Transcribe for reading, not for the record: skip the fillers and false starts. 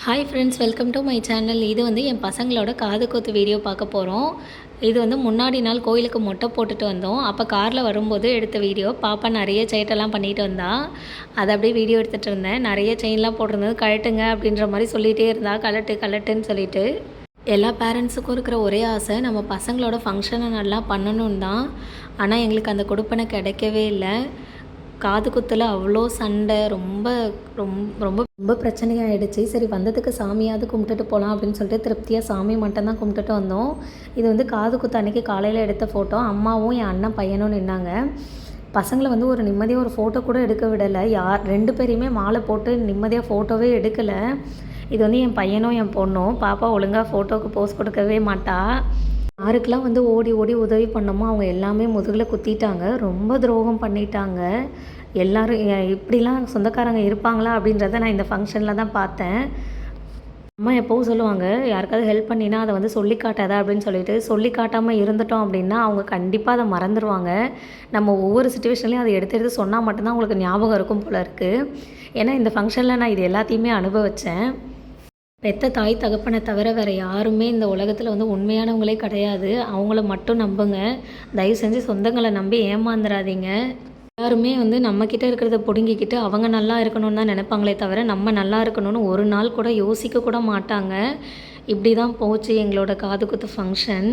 Hi friends, welcome to my channel. இது வந்து என் பசங்களோட காது குத்து வீடியோ பார்க்க போகிறோம். இது வந்து முன்னாடி நாள் கோயிலுக்கு மொட்டை போட்டுட்டு வந்தோம். அப்போ காரில் வரும்போது எடுத்த வீடியோ. பாப்பா நிறைய சேட்டெல்லாம் பண்ணிட்டு வந்தா. அதை அப்படியே வீடியோ எடுத்துகிட்டு இருந்தேன். நிறைய செயின்லாம் போட்டிருந்தது. கழட்டுங்க அப்படின்ற மாதிரி சொல்லிகிட்டே இருந்தா, கலட்டு கலட்டுன்னு சொல்லிட்டு. எல்லா பேரண்ட்ஸுக்கும் இருக்கிற ஒரே ஆசை நம்ம பசங்களோட ஃபங்க்ஷனை நல்லா பண்ணணுன்னு தான். ஆனால் எங்களுக்கு அந்த கொடுப்பனை கிடைக்கவே இல்லை. காது குத்தில் அவ்வளோ சண்டை, ரொம்ப ரொம்ப ரொம்ப ரொம்ப பிரச்சனையாகிடுச்சு. சரி, வந்ததுக்கு சாமியாவது கும்பிட்டுட்டு போகலாம் அப்படின்னு சொல்லிட்டு திருப்தியாக சாமி மட்டும்தான் கும்பிட்டுட்டு வந்தோம். இது வந்து காது குத்து அன்றைக்கி காலையில் எடுத்த ஃபோட்டோ. அம்மாவும் என் அண்ணன் பையனும் நின்னாங்க. பசங்களை வந்து ஒரு நிம்மதியாக ஒரு ஃபோட்டோ கூட எடுக்க விடலை. ரெண்டு பேரையுமே மாலை போட்டு நிம்மதியாக ஃபோட்டோவே எடுக்கலை. இது வந்து என் பையனும் என் பொண்ணும். பாப்பா ஒழுங்காக ஃபோட்டோவுக்கு போஸ் கொடுக்கவே மாட்டா. யாருக்கெல்லாம் வந்து ஓடி ஓடி உதவி பண்ணோமோ அவங்க எல்லாமே முதுகில் குத்திட்டாங்க. ரொம்ப துரோகம் பண்ணிட்டாங்க. எல்லோரும் இப்படிலாம் சொந்தக்காரங்க இருப்பாங்களா அப்படின்றத நான் இந்த ஃபங்க்ஷனில் தான் பார்த்தேன். அம்மா எப்போவும் சொல்லுவாங்க, யாருக்காவது ஹெல்ப் பண்ணினா அதை வந்து சொல்லி காட்டாத அப்படின்னு சொல்லிட்டு. சொல்லி காட்டாமல் இருந்துட்டோம் அப்படின்னா அவங்க கண்டிப்பாக அதை மறந்துடுவாங்க. நம்ம ஒவ்வொரு சுச்சுவேஷன்லையும் அதை எடுத்து எடுத்து சொன்னால் மட்டும்தான் அவங்களுக்கு ஞாபகம் இருக்கும் போல இருக்குது. ஏன்னா இந்த ஃபங்க்ஷனில் நான் இது எல்லாத்தையுமே அனுபவித்தேன். பெத்த தாய் தகப்பனை தவிர வேறு யாருமே இந்த உலகத்தில் வந்து உண்மையானவங்களே கிடையாது. அவங்கள மட்டும் நம்புங்க. தயவு செஞ்சு சொந்தங்களை நம்பி ஏமாந்துடாதீங்க. எல்லாருமே வந்து நம்மக்கிட்ட இருக்கிறத பிடுங்கிக்கிட்டு அவங்க நல்லா இருக்கணும்னு தான் நினைப்பாங்களே தவிர நம்ம நல்லா இருக்கணும்னு ஒரு நாள் கூட யோசிக்க கூட மாட்டாங்க. இப்படி தான் போச்சு எங்களோட காது குத்து ஃபங்க்ஷன்.